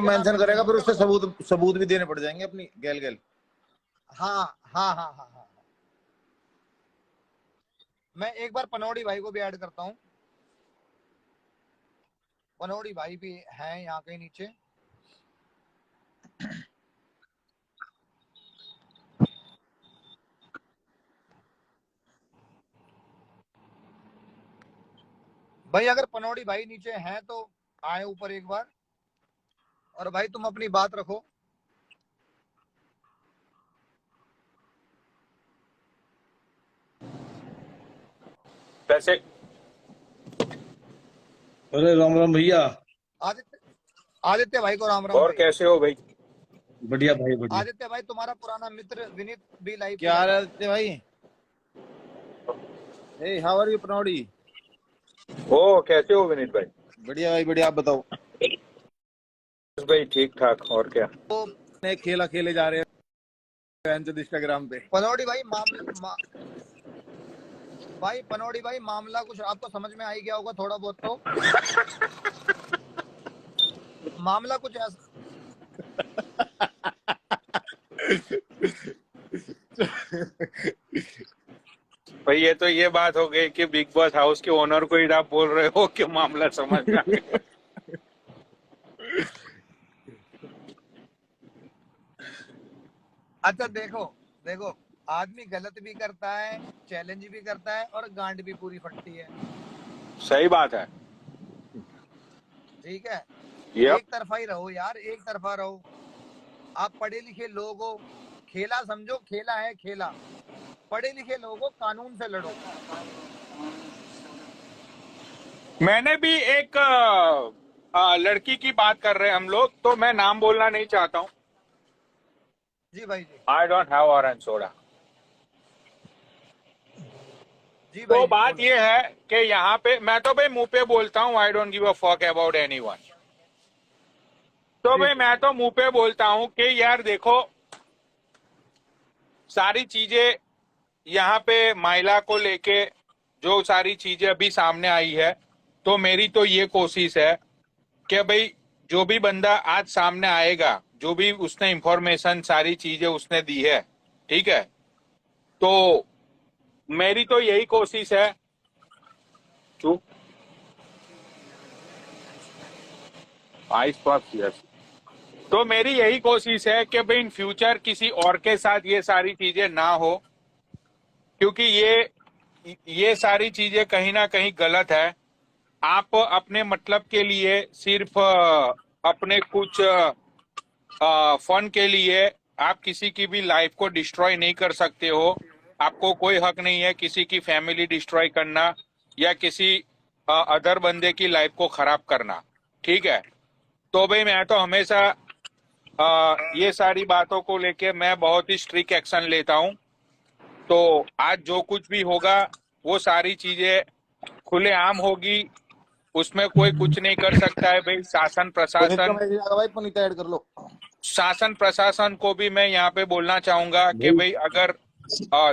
Mention करेगा फिर उससे सबूत भी देने पड़ जाएंगे अपनी गैल गैल। हाँ हाँ हाँ हाँ हाँ। मैं एक बार पनौड़ी भाई को भी ऐड करता हूँ। पनौड़ी भाई भी हैं यहाँ के नीचे। भाई अगर पनौड़ी भाई नीचे हैं तो आए ऊपर एक बार। और भाई तुम अपनी बात रखो। वैसे अरे राम राम भैया। आदित्य आदित्य भाई को राम राम और भाई। कैसे हो भाई? बढ़िया भाई बढ़िया। आदित्य भाई तुम्हारा पुराना मित्र विनीत भी लाइव क्या हाल है आदित्य भाई? हे हाउ आर यू पनौड़ी? ओ कैसे हो विनीत भाई? बढ़िया भाई बढ़िया। आप बताओ। बस भाई ठीक ठाक। और क्या? तो एक खेला खेले जा रहे हैं इंस्टाग्राम पे। पनौड़ी भाई भाई पनौड़ी भाई मामला कुछ आपको समझ में आ ही गया होगा थोड़ा बहुत तो। मामला कुछ ऐसा। भाई ये बात हो गई कि बिग बॉस हाउस के ओनर को ही आप बोल रहे हो कि मामला समझ में आ गया। अच्छा देखो देखो, आदमी गलत भी करता है, चैलेंज भी करता है और गांड भी पूरी फटती है। सही बात है। ठीक है। Yep. एक तरफा ही रहो यार, एक तरफा रहो। आप पढ़े लिखे लोग हो, खेला समझो, खेला है खेला। पढ़े लिखे लोग हो, कानून से लड़ो। मैंने भी एक लड़की की बात कर रहे हैं हम लोग, तो मैं नाम बोलना नहीं चाहता हूँ। जी भाई जी। I don't have orange soda. जी भाई तो जी, बात बोलो। ये है कि यहाँ पे मैं तो भाई मुंह पे बोलता हूँ, I don't give a fuck about anyone. तो जी भाई मैं तो मुंह पे बोलता हूँ कि यार देखो, सारी चीजें यहाँ पे महिला को लेके जो सारी चीजें अभी सामने आई है, तो मेरी तो ये कोशिश है कि भाई जो भी बंदा आज सामने आएगा, जो भी उसने इंफॉर्मेशन सारी चीजें उसने दी है, ठीक है, तो मेरी तो यही कोशिश है। चुप। Ice yes. तो मेरी यही कोशिश है कि भाई इन फ्यूचर किसी और के साथ ये सारी चीजें ना हो, क्योंकि ये सारी चीजें कहीं ना कहीं गलत है। आप अपने मतलब के लिए सिर्फ अपने कुछ फन के लिए आप किसी की भी लाइफ को डिस्ट्रॉय नहीं कर सकते हो। आपको कोई हक नहीं है किसी की फैमिली डिस्ट्रॉय करना या किसी अदर बंदे की लाइफ को खराब करना, ठीक है। तो भाई मैं तो हमेशा ये सारी बातों को लेके मैं बहुत ही स्ट्रिक्ट एक्शन लेता हूँ। तो आज जो कुछ भी होगा वो सारी चीजें खुलेआम होगी, उसमें कोई कुछ नहीं कर सकता है भाई। पुनीत का मैसेज आ गया भाई, पुनीत ऐड कर लो। शासन प्रशासन को भी मैं यहाँ पे बोलना चाहूंगा कि भाई अगर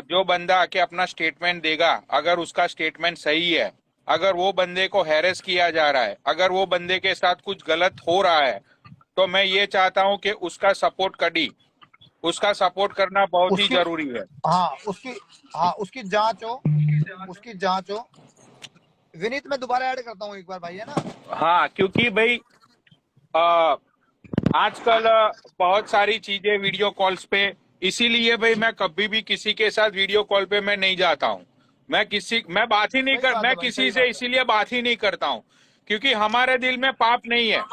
जो बंदा आके अपना स्टेटमेंट देगा, अगर उसका स्टेटमेंट सही है, अगर वो बंदे को हैरेस किया जा रहा है, अगर वो बंदे के साथ कुछ गलत हो रहा है, तो मैं ये चाहता हूँ कि उसका सपोर्ट करी, उसका सपोर्ट करना बहुत ही उसकी जरूरी है। उसकी जांच हो, उसकी जांच हो। विनीत मैं दोबारा ऐड करता हूँ एक बार भाई, है ना। हाँ, क्योंकि भाई आजकल बहुत सारी चीजें वीडियो कॉल्स पे, इसीलिए भाई मैं कभी भी किसी के साथ वीडियो कॉल पे मैं नहीं जाता हूँ। मैं बात ही नहीं सही कर, बात मैं है भाई, किसी सही से बात है। इसीलिए बात ही नहीं करता हूँ क्योंकि हमारे दिल में पाप नहीं है।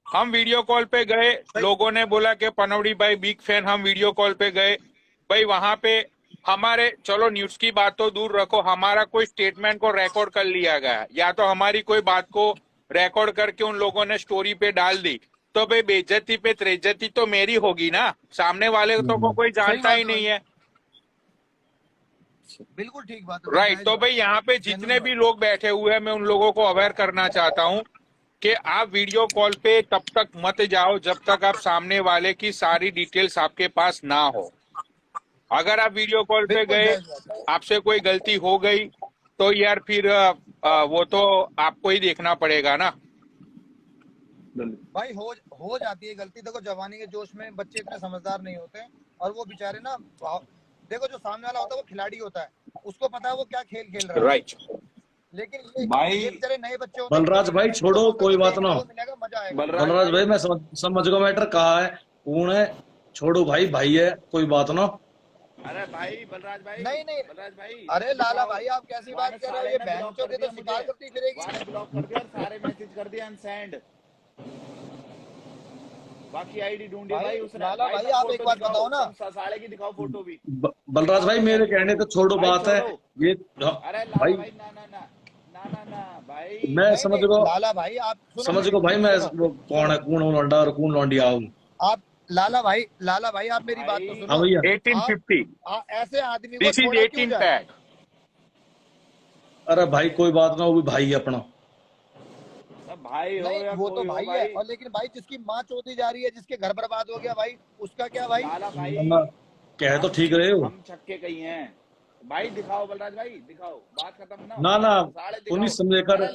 हम वीडियो कॉल पे गए, सही। लोगों ने बोला कि पनौड़ी भाई बिग फैन, हम वीडियो कॉल पे गए भाई, वहां पे हमारे, चलो न्यूज की बात तो दूर रखो, हमारा कोई स्टेटमेंट को रिकॉर्ड कर लिया गया या तो हमारी कोई बात को रिकॉर्ड करके उन लोगों ने स्टोरी पे डाल दी, तो भाई बेइज्जती पे त्रेज्जती तो मेरी होगी ना, सामने वाले तो को कोई सही जानता बात ही है भाई, नहीं है। बिल्कुल ठीक बात है भाई, राइट। जायज तो बात भाई है, यहाँ पे जेन्युइन जितने भी बात लोग बैठे हुए हैं, मैं उन लोगों को अवेयर करना चाहता हूँ कि आप वीडियो कॉल पे तब तक मत जाओ जब तक आप सामने वाले की सारी डिटेल्स आपके पास ना हो। अगर आप वीडियो कॉल है, पे बिल्कुल गए, जायज बात है। आपसे कोई गलती हो गई, तो यार फिर वो तो आपको ही देखना पड़ेगा ना। भाई हो जाती है गलती। देखो जवानी के जोश में बच्चे इतने समझदार नहीं होते और वो बेचारे ना, देखो जो सामने वाला होता है वो खिलाड़ी होता है, उसको पता है वो क्या खेल खेल रहा है। राइट लेकिन भाई ये बेचारे नए बच्चे होते हैं, बलराज भाई इनको छोड़ो, मौका कोई तो बात देखने ना। को मिलेगा, मजा आएगा। बलराज भाई मैं समझ गया मैटर कहा है, कौन है, छोड़ो भाई, भाई है, कोई बात ना। अरे भाई बलराज भाई, नहीं नहीं, बलराज भाई, अरे लाला भाई आप कैसी बात कर रहे हो, ये बहन चोद तो शिकार करती फिरेगी। वाने ब्लॉक कर दिया और सारे मैसेज कर दिया अनसेंड। बाकी आईडी ढूंढिए भाई उस लाला भाई आप एक बात बताओ ना, साले की दिखाओ फोटो भी। बलराज भाई मेरे कहने तो छोड़ो बात है ये अरे लाला भाई, भाई ना ना ना ना ना ना भाई, मैं समझ गो, लाला भाई आप समझ गो भाई, मैं कौन है, कौन लौंडा और कौन लौंडी आऊं। आप लाला भाई आप मेरी बात तो सुनो। हाँ भैया 1850 ऐसे आदमी को दिस इज छोड़ा क्यों 18 जाए? पैक। अरे भाई कोई बात ना, वो भी भाई है अपना। भाई हो नहीं या वो तो कोई हो भाई है, और लेकिन भाई जिसकी माँ चोदी जा रही है, जिसके घर बर्बाद हो गया भाई, उसका क्या भाई? लाला भाई कह तो ठीक रहे हो, हम छक्के कहीं हैं भाई, दिखाओ बलराज भाई दिखाओ, बात खत्म ना ना ना साले तू नहीं दिखाओ। समझेकर, अरे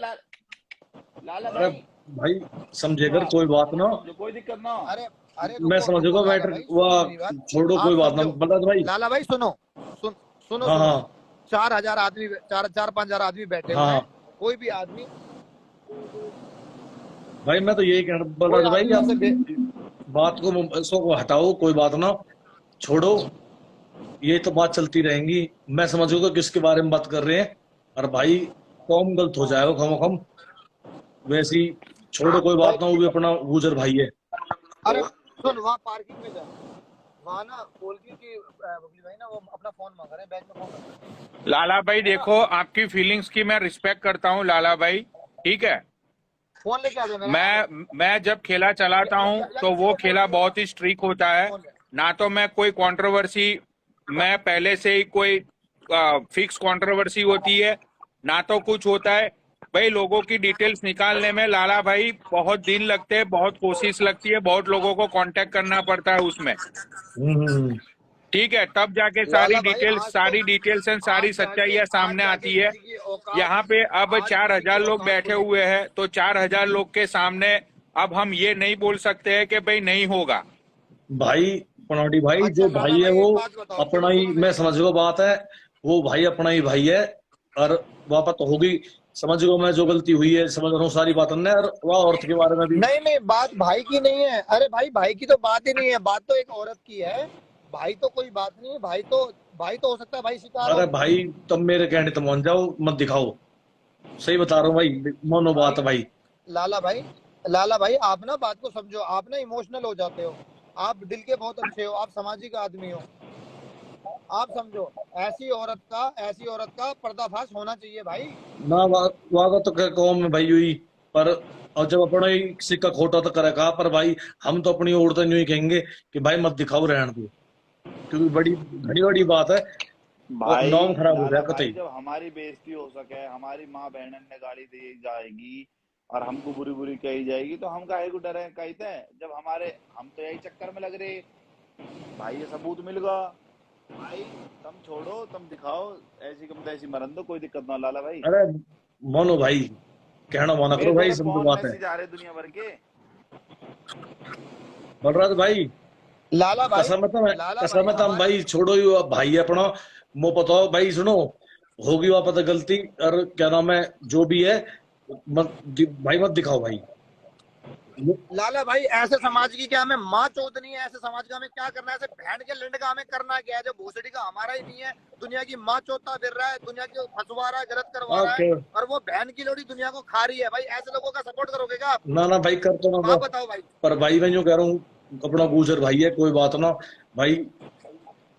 लाला अरे भाई भाई समझेकर कोई बात ना, कोई दिक्कत ना। अरे अरे मैं रुको, समझूंगा रुको लाला मैटर, भाई, सुनो मेरी बात। वो छोड़ो आप कोई बात ना समझो। बलराज भाई। लाला भाई सुनो, सुनो हाँ हाँ 4,000 आदमी, 4-5,000 आदमी बैठे हुए हाँ हैं, कोई भी आदमी, भाई मैं तो यही कह रहा हूँ कोई बलराज भाई, आदमी आप ऐसे बात को इसको हटाओ, कोई बात ना, छोड़ो, ये तो बात चलती रहेंगी। मैं समझूंगा किसके बारे में बात कर रहे हैं, और भाई कौन गलत हो जाएगा खम खम, वैसे ही छोड़ो कोई बात ना, वो भी अपना गुजर भाई है। अरे सुन, वहाँ पार्किंग में जा, वहाँ ना बोल की बबली भाई ना वो अपना फोन मांग रहे हैं, बैग में फोन रख रहे हैं। लाला भाई देखो, आपकी फीलिंग्स की मैं रिस्पेक्ट करता हूँ लाला भाई, ठीक है। फोन लेके आ जाए मेरा। मैं जब खेला चलाता हूँ तो वो खेला बहुत ही स्ट्रिक होता है, ना तो मैं कोई कंट्रोवर्सी, मैं पहले से ही कोई फिक्स कंट्रोवर्सी होती है, ना तो कुछ होता है भाई। लोगों की डिटेल्स निकालने में लाला भाई बहुत दिन लगते हैं, बहुत कोशिश लगती है, बहुत लोगों को कांटेक्ट करना पड़ता है उसमें, हम्म। ठीक है, तब जाके लाला भाई, सारी डिटेल्स एंड सारी सच्चाइयां सामने आती है। यहाँ पे अब 4,000 लोग बैठे हुए हैं, तो 4,000 लोग के सामने अब हम ये नहीं बोल सकते हैं कि भाई नहीं होगा। भाई पनौटी भाई, अच्छा, जो लाला भाई है भाई, वो एक बात बताओ, अपना ही, सुनो मैं मेरी समझ गो बात है, वो भाई अपना ही भाई है, और वापस तो होगी, समझ गो मैं जो गलती हुई है समझ रहा हूँ सारी बात ने, और वह औरत के बारे में भी। नहीं नहीं, बात भाई की नहीं है। अरे भाई की तो बात ही नहीं है, बात तो एक औरत की है। भाई तो कोई बात नहीं है, भाई तो हो सकता है भाई शिकार अरे हो। भाई तुम मेरे कहने तो मान जाओ, मत दिखाओ, सही बता रहा हूँ भाई, मानो बात है भाई। लाला भाई आप ना बात को समझो, आप ना इमोशनल हो जाते हो, आप दिल के बहुत अच्छे हो, आप सामाजिक आदमी हो, आप समझो, ऐसी औरत का पर्दाफाश होना चाहिए भाई। ना वागा तो क्या कौम में भाई हुई, पर और जब अपना ही सिक्का खोटा तो करे कहा, पर भाई हम तो अपनी ओर तो नहीं कहेंगे कि भाई मत दिखाओ, रहने दो, क्योंकि बड़ी बात है, भाई नाम खराब हो लाला जाएगा। भाई, जब हमारी बेइज्जती हो सके, हमारी माँ बहन ने गाली दी जाएगी और हमको बुरी बुरी कही जाएगी, तो हम काहे को डरे कहते हैं, जब हम तो यही चक्कर में लग रहे भाई, ये सबूत मिल गया भाई, तुम छोड़ो, तुम दिखाओ, ऐसी कम तैसी मरन दो, कोई दिक्कत ना लाला भाई। अरे मानो भाई, कहना माना करो भाई, सब बात है। जा रहे दुनिया भर के बलराज भाई, लाला भाई कसम है भाई, छोड़ो ही भाई है अपना, मो बताओ भाई, सुनो, होगी वहां पता गलती, और क्या नाम है जो भी है, भाई मत दिखाओ भाई। लाला भाई ऐसे समाज की क्या हमें माँ चोदनी है? ऐसे समाज का हमें क्या करना है? ऐसे बहन के लिंड का हमें करना क्या है? जो भोसड़ी का हमारा ही नहीं है, दुनिया की माँ चोता फिर रहा है, दुनिया की फंसवा रहा है, गलत करवा रहा है, और वो बहन की लोड़ी दुनिया को खा रही है। भाई ऐसे लोगों का सपोर्ट करोगे क्या आप? ना भाई कर तो ना, आप बताओ भाई। पर भाई मैं जो कह रहा हूँ अपना गुजर भाई है, कोई बात ना भाई।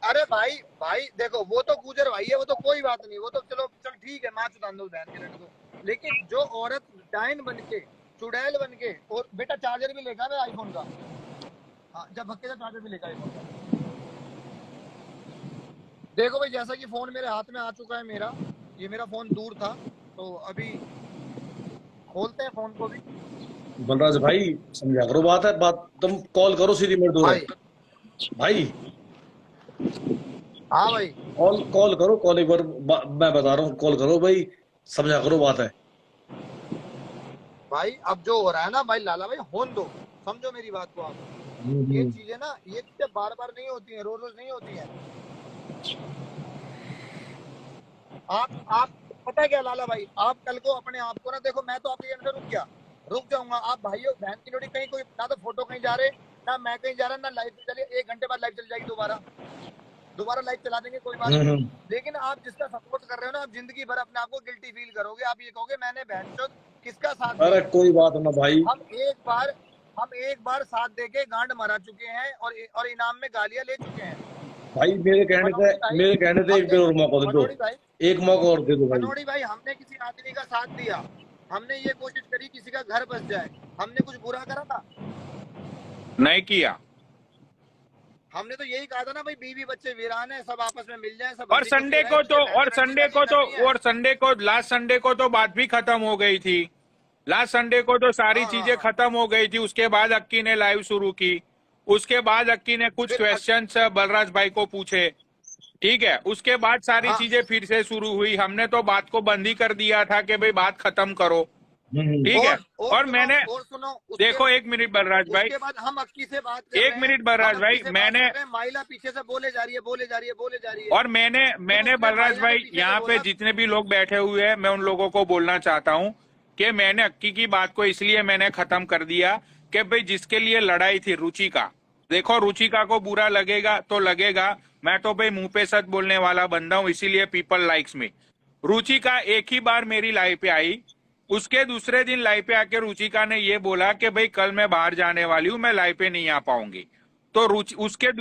अरे भाई देखो, वो तो गुजर भाई है, वो तो कोई बात नहीं, वो तो चलो चल ठीक है, माँ चुदान दो बहन के लड़के को, लेकिन जो औरत डायन बन के, चुड़ैल बन के, और बेटा चार्जर भी लेगा मैं आईफोन का, हाँ जब भक्के चार्जर भी लेगा आईफोन का। देखो भाई, जैसा कि फोन मेरे हाथ में आ चुका है, ये मेरा फोन दूर था, तो अभी खोलते हैं फोन को भी। बलराज भाई समझा करो बात है, बात तुम कॉल करो सीधी मेरे दो भाई। हाँ भाई, कॉल करो, कॉल एक बार मैं बता रहा हूँ, कॉल करो भाई, समझा करो बात है। भाई अब जो हो रहा है ना भाई लाला भाई, होने दो, समझो मेरी बात को आप। ये चीजें ना, ये चीजें बार बार नहीं होती हैं, रोज रोज नहीं होती हैं। आप पता है क्या लाला भाई, आप कल को अपने आप को ना देखो, मैं तो आपके अंदर रुक जाऊंगा। आप भाइयों बहन की जोड़ी कहीं कोई ना तो फोटो कहीं जा रहे, ना मैं कहीं जा रहा, ना लाइव चले, 1 घंटे बाद लाइव चल जाएगी, दोबारा लाइव चला देंगे, कोई बात नहीं। लेकिन आप जिसका सपोर्ट कर रहे हो ना, आप जिंदगी भर अपने आप को गिल्टी फील करोगे। आप ये कहोगे मैंने बहनचोद किसका साथ अरे दिया। कोई बात ना भाई, हम एक बार साथ देके गांड मरा चुके हैं और इनाम में गालियां ले चुके हैं। भाई मेरे कहने से एक बार और मौका दे दो, एक मौका और दे दो भाई। मनोड़ी भाई, हमने किसी आदमी का साथ दिया, हमने ये कोशिश करी किसी का घर बस जाए, हमने कुछ बुरा करा था? नहीं किया। हमने तो यही कहा था ना भाई, बीवी बच्चे वीरान है, सब आपस में मिल जाए, सब और संडे को लास्ट संडे को तो बात भी खत्म हो गई थी। लास्ट संडे को तो सारी चीजें खत्म हो गई थी। उसके बाद अक्की ने लाइव शुरू की, उसके बाद अक्की ने कुछ क्वेश्चंस बलराज भाई को पूछे, ठीक है। उसके बाद सारी चीजें फिर से शुरू हुई। हमने तो बात को बंद ही कर दिया था कि भाई बात खत्म करो, ठीक है। और मैंने देखो, 1 मिनट बलराज भाई, उसके बाद हम अक्की से बात कर 1 मिनट बलराज भाई, मैंने माइला पीछे से बोले जा रही है। और मैंने बलराज भाई, यहाँ पे जितने भी लोग बैठे हुए हैं, मैं उन लोगों को बोलना चाहता हूँ कि मैंने अक्की की बात को इसलिए मैंने खत्म कर दिया कि भाई जिसके लिए लड़ाई थी रुचिका, देखो रुचिका को बुरा लगेगा तो लगेगा, मैं तो भाई मुंह पे सच बोलने वाला बंदा हूँ, इसीलिए पीपल लाइक्स मी। रुचिका एक ही बार मेरी लाइव पे आई, उसके दूसरे दिन लाइव पे आके रुचिका ने ये बोला कि भाई कल मैं बाहर जाने वाली हूँ, मैं लाइव पे नहीं आ पाऊंगी। तो उसके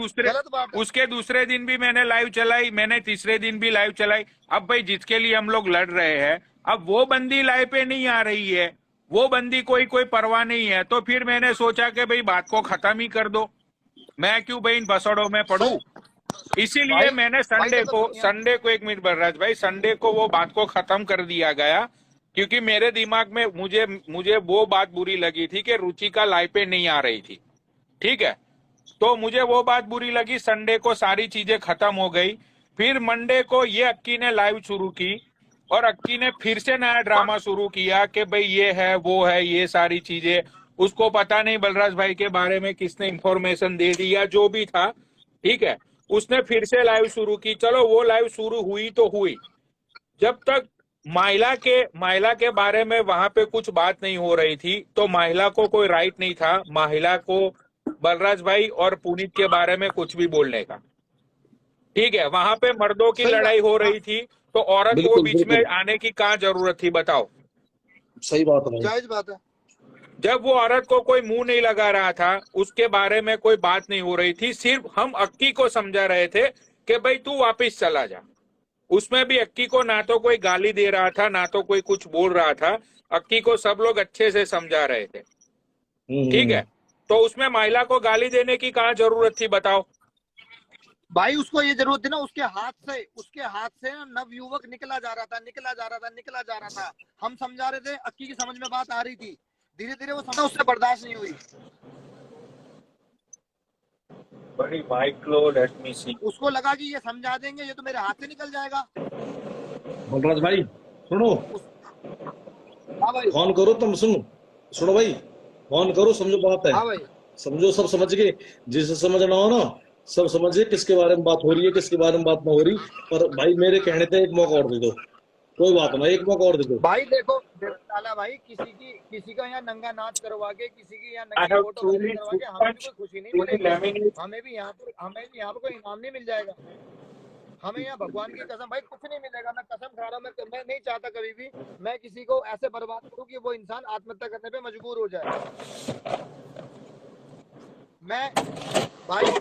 दूसरे दिन भी मैंने लाइव चलाई, मैंने तीसरे दिन भी लाइव चलाई। अब भाई जिसके लिए हम लोग लड़ रहे हैं, अब वो बंदी लाइव पे नहीं आ रही है, वो बंदी कोई परवाह नहीं है, तो फिर मैंने सोचा कि भाई बात को खत्म ही कर दो, मैं क्यों भाई इन बसड़ों में पढ़ूं। इसीलिए मैंने संडे को 1 मिनट बलराज भाई, संडे को वो बात को खत्म कर दिया गया, क्योंकि मेरे दिमाग में मुझे वो बात बुरी लगी थी कि रुचिका लाइव पे नहीं आ रही थी, ठीक है। तो मुझे वो बात बुरी लगी, संडे को सारी चीजें खत्म हो गई। फिर मंडे को ये अक्की ने लाइव शुरू की और अक्की ने फिर से नया ड्रामा शुरू किया कि भाई ये है वो है, ये सारी चीजें उसको पता नहीं बलराज भाई के बारे में किसने इंफॉर्मेशन दे दी या जो भी था, ठीक है। उसने फिर से लाइव शुरू की। चलो वो लाइव शुरू हुई तो हुई, जब तक महिला के बारे में वहां पे कुछ बात नहीं हो रही थी तो महिला को कोई राइट नहीं था महिला को बलराज भाई और पुनीत के बारे में कुछ भी बोलने का, ठीक है। वहां पे मर्दों की लड़ाई हो रही थी, तो औरत को बीच में आने की क्या जरूरत थी, बताओ। सही बात है, जायज बात है। जब वो औरत को कोई मुंह नहीं लगा रहा था, उसके बारे में कोई बात नहीं हो रही थी, सिर्फ हम अक्की को समझा रहे थे कि भाई तू वापिस चला जा। उसमें भी अक्की को ना तो कोई गाली दे रहा था, ना तो कोई कुछ बोल रहा था, अक्की को सब लोग अच्छे से समझा रहे थे, ठीक है। तो उसमें महिला को गाली देने की कहाँ जरूरत थी, बताओ भाई। उसको ये जरूरत थी ना, उसके हाथ से नवयुवक निकला जा रहा था। हम समझा रहे थे, अक्की की समझ में बात आ रही थी, धीरे धीरे वो समझ उससे बर्दाश्त नहीं हुई। बड़ी माइक्रो, लेट मी सी। उसको लगा कि ये समझा देंगे, ये तो मेरे हाथ से निकल जाएगा। बलराज भाई सुनो, हाँ भाई फोन करो, तुम सुनो भाई, फोन करो, समझो बात है। हाँ भाई, समझो, सब समझ के, जिसे समझना हो ना सब समझे किसके बारे में बात हो रही है, किसके बारे में बात ना हो रही। पर भाई मेरे कहने पे एक मौका और दे दो, कोई बात ना, एक मौका और दे दो भाई। देखो लाला भाई, किसी का यहाँ नंगा नाच करवा के, किसी की यहाँ नंगी फोटो करवा के हमें भी कोई खुशी नहीं मिलेगी, हमें भी यहाँ पर कोई इनाम नहीं मिल जाएगा, हमें यहाँ भगवान की कसम भाई कुछ नहीं मिलेगा। मैं कसम खा रहा हूँ, मैं नहीं चाहता कभी भी मैं किसी को ऐसे बर्बाद करूँ कि वो इंसान आत्महत्या करने पे मजबूर हो जाए। मैं भाई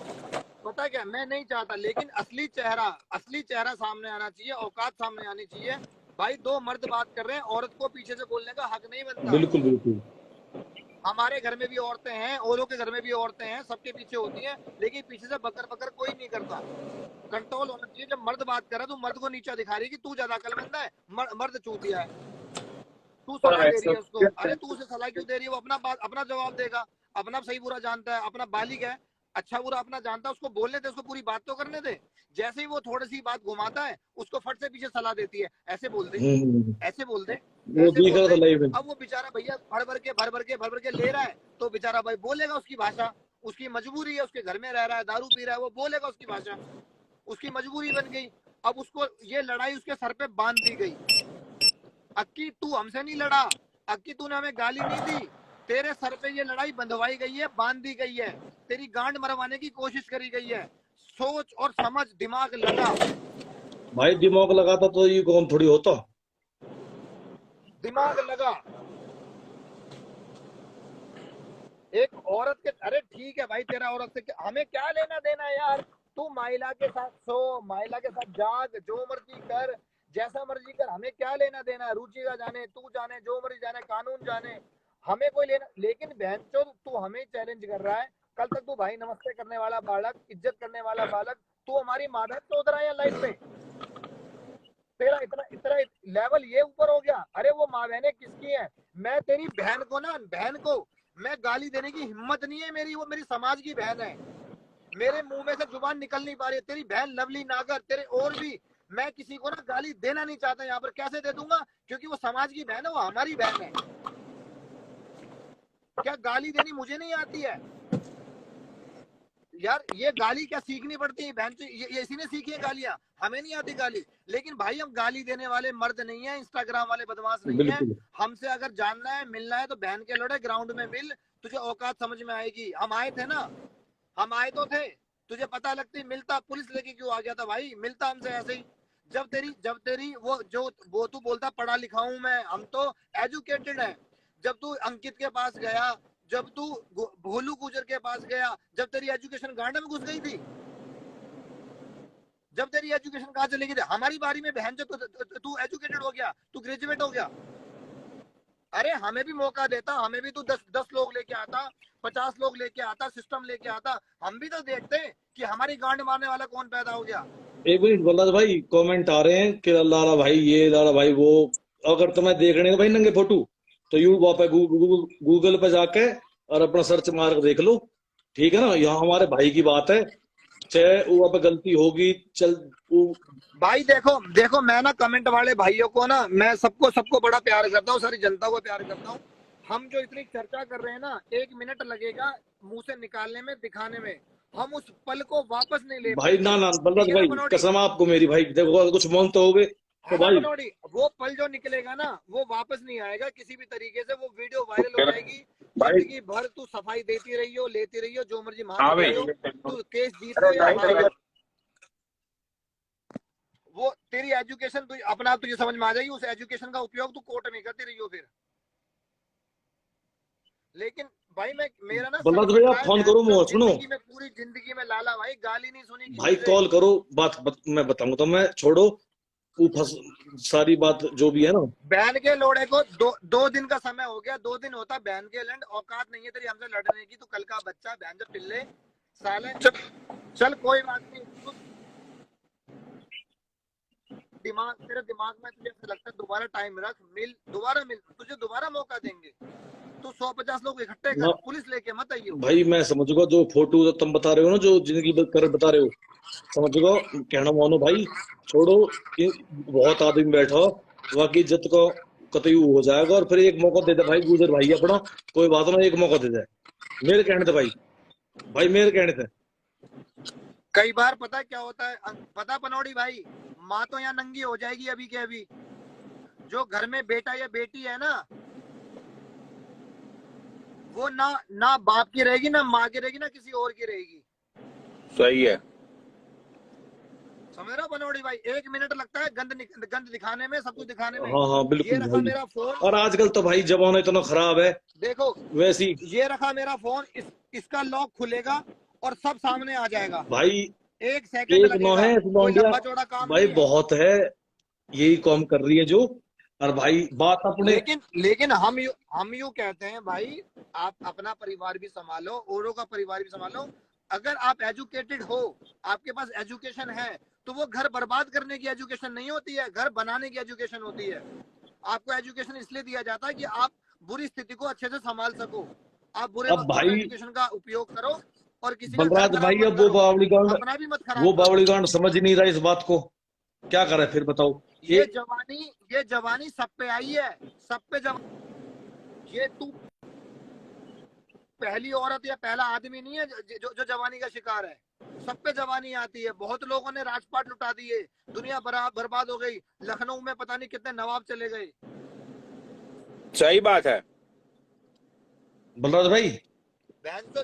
पता क्या, मैं नहीं चाहता, लेकिन असली चेहरा सामने आना चाहिए, औकात सामने आनी चाहिए। भाई 2 मर्द बात कर रहे हैं, औरत को पीछे से बोलने का हक नहीं बनता। बिल्कुल बिल्कुल। हमारे घर में भी औरतें हैं, औरों के घर में भी औरतें हैं, सबके पीछे होती हैं, लेकिन पीछे से बकर कोई नहीं करता। कंट्रोल होना चाहिए। जब मर्द बात कर रहा है तो मर्द को नीचा दिखा रही है कि तू ज्यादा अकलमंद है, मर्द चूतिया है, तू सलाह दे रही है उसको। अरे तू उसे सलाह क्यों दे रही है, वो अपना जवाब देगा, अपना सही बुरा जानता है, अपना बालिग है। अच्छा बुरा अपना जानता है, उसको बोलने दे, उसको पूरी बात तो करने दे। जैसे ही वो थोड़ी सी बात घुमाता है, उसको फट से पीछे सलाह देती है, ऐसे बोल दे, ऐसे बोल दे, वो ऐसे दिख बोल रहा था दे। लाइव में। अब वो बेचारा भैया भर भर के ले रहा है, तो बेचारा भाई बोलेगा उसकी भाषा, उसकी मजबूरी है, उसके घर में रह रहा है, दारू पी रहा है, वो बोलेगा उसकी भाषा, उसकी मजबूरी बन गई। अब उसको ये लड़ाई उसके सर पे बांध दी गई। अक्की तू हमसे नहीं लड़ा, अक्की तूने हमें गाली नहीं दी, तेरे सर पे ये लड़ाई बंधवाई गई है, बांध दी गई है, तेरी गांड मरवाने की कोशिश करी गई है। सोच और समझ, दिमाग लगा, भाई दिमाग लगाता तो ये कौन थोड़ी होता। दिमाग लगा। एक औरत के, अरे ठीक है भाई, तेरा औरत से हमें क्या लेना देना है यार। तू महिला के साथ सो, महिला के साथ जाग, जो मर्जी कर, जैसा मर्जी कर, हमें क्या लेना देना है। रुचि का जाने, तू जाने, जो मर्जी जाने, कानून जाने, हमें कोई लेना। लेकिन बहनचोद तू हमें चैलेंज कर रहा है। कल तक तू भाई नमस्ते करने वाला बालक, इज्जत करने वाला बालक, तू हमारी माँ बहन चोद रहा है लाइफ में। तेरा इतना इतना लेवल ये ऊपर हो गया। अरे वो माँ बहने किसकी है? मैं तेरी बहन को ना, बहन को मैं गाली देने की हिम्मत नहीं है मेरी, वो मेरी समाज की बहन है। मेरे मुंह में से जुबान निकल नहीं पा रही है। तेरी बहन लवली नागर, तेरे और भी, मैं किसी को ना गाली देना नहीं चाहता यहाँ पर। कैसे दे दूंगा? क्योंकि वो समाज की बहन है, वो हमारी बहन है। क्या गाली देनी मुझे नहीं आती है यार? ये गाली क्या सीखनी पड़ती है बहन? ये इसी ने सीखी है गालियां, हमें नहीं आती गाली। लेकिन भाई हम गाली देने वाले मर्द नहीं है, इंस्टाग्राम वाले बदमाश नहीं है। बिल्कुल। हमसे अगर जानना है, मिलना है, तो बहन के लोड़े ग्राउंड में मिल, तुझे औकात समझ में आएगी। हम आए थे ना, हम आए तो थे, तुझे पता लगती, मिलता। पुलिस लेके क्यों आ गया था भाई? मिलता हमसे ऐसे ही। जब तेरी वो तू बोलता पढ़ा लिखा हूं मैं, हम तो एजुकेटेड है। जब तू अंकित के पास गया, जब तू भोलू गुजर के पास गया, जब तेरी एजुकेशन गांड में घुस गई थी, जब तेरी एजुकेशन कहां चली गई थी? हमारी बारी में बहन जो तू एजुकेटेड हो गया, तू ग्रेजुएट हो गया। अरे हमें भी मौका देता, हमें भी तू 10 लोग लेके आता, 50 लोग लेके आता, सिस्टम लेके आता, हम भी तो देखते कि हमारी गांड मारने वाला कौन पैदा हो गया। एक मिनट बल्ला भाई, कमेंट आ रहे हैं कि लाला भाई ये, लाला भाई वो। अगर तुम्हें देखने को भाई नंगे फोटो, तो यूट्यूब पे गूगल पे जाके और अपना सर्च मार के देख लो, ठीक है ना। यहाँ हमारे भाई की बात है, चाहे वो पे गलती होगी, चल वो। भाई देखो मैं ना कमेंट वाले भाइयों को ना, मैं सबको बड़ा प्यार करता हूँ, सारी जनता को प्यार करता हूँ। हम जो इतनी चर्चा कर रहे हैं ना, 1 मिनट लगेगा मुंह से निकालने में, दिखाने में, हम उस पल को वापस नहीं ले भाई पाएंगे। ना ना बल्ला ठीक है ना भाई, बनोड़ी? कसम आपको मेरी भाई, देखो अगर कुछ मानते होगे तो है ना भाई। बनोड़ी? वो पल जो निकलेगा ना, वो वापस नहीं आएगा किसी भी तरीके से। वो वीडियो वायरल हो जाएगी, भाई जिंदगी भर तू सफाई देती रही हो, लेती रही हो, जो मर्जी हाँ मांगती भाई, रही हो, तू केस जीत हो या हार। वो तेरी एजुकेशन तू अपना आप तुझे समझ में आ जाएगी, उस एजुकेशन का उपयोग तू कोर्ट में करती रही हो फिर। लेकिन भाई मेरा ना बल्ला सर भाई फट आप रहा है फोन बहन करो, चोद, मोह सुनो जिंदगी में, पूरी जिंदगी में लाला भाई गाली नहीं सुनी भाई, किसी से। कॉल करो, मैं बताऊंगा तो। मैं छोड़ो वो सारी बात जो भी है ना। बहन के लोड़े को दो दिन का समय हो गया, 2 दिन होता बहन के लैंड, औकात नहीं है तेरी हमसे लड़ने की। तू कल का बच्चा, बहन जो पिल्ले साले। चल कोई बात नहीं, दिमाग, तेरे दिमाग में तुझे ऐसा लगता है, दोबारा टाइम रख, दोबारा मिल, तुझे दोबारा मौका देंगे। तू 100-50 लोग इकट्ठे कर, ना पुलिस लेके मत आइयो। भाई मैं समझूंगा, जो फोटो तुम बता रहे हो ना, जो जिंदगी कर बता रहे हो, समझूंगा। कहना मानो भाई, छोड़ो। बहुत आदमी बैठा हो, बाकी इज्जत को कतई हो जाएगा। और फिर एक मौका दे दे भाई, गुजर भाई अपना, कोई बात ना, एक मौका दे दे। मेरे कहने थे भाई, भाई मेरे कहने थे। कई बार पता है क्या होता है? पता पनौड़ी भाई, माँ तो यहाँ नंगी हो जाएगी अभी के अभी। जो घर में बेटा या बेटी है ना, वो ना बाप की रहेगी, ना माँ की रहेगी, ना किसी और की रहेगी। सही है। समझ रहा बनोड़ी भाई? 1 मिनट लगता है गंद दिखाने में, सब कुछ दिखाने में। हाँ हाँ ये बिल्कुल रखा भाई। मेरा फोन, और आजकल तो भाई जमाना इतना खराब है, देखो वैसी ये रखा मेरा फोन, इसका लॉक खुलेगा और सब सामने आ जाएगा। भाई 1 सेकंड एक नौ लगेगा, है कोई लौंडिया लंबा चौड़ा काम भाई, नहीं है। बहुत है। यही काम कर रही है जो। और भाई बात अपने। लेकिन हम यूं कहते हैं भाई, आप अपना परिवार भी संभालो, औरों का परिवार भी संभालो। अगर आप एजुकेटेड हो, आपके पास एजुकेशन है, तो वो घर बर्बाद करने की एजुकेशन नहीं होती है, घर बनाने की एजुकेशन होती है। आपको एजुकेशन इसलिए दिया जाता है कि आप बुरी स्थिति को अच्छे से संभाल सको। आप बुरे अब वक्त में भाई एजुकेशन का उपयोग करो और किसी का घर बलराज खराब भाई मत अब वो करो, बावली गांड अपना भी मत खराब वो करो। बावली गांड समझ नहीं रहा इस बात को, क्या करे फिर बताओ। ये जवानी सब पे आई है, सब पे ये तू पहली औरत या पहला आदमी नहीं है जो जवानी का शिकार है। सब पे जवानी आती है। बहुत लोगों ने राजपाट लुटा दिए, दुनिया बर्बाद हो गई। लखनऊ में पता नहीं कितने नवाब चले गए। सही बात है बलराज भाई। बहन तो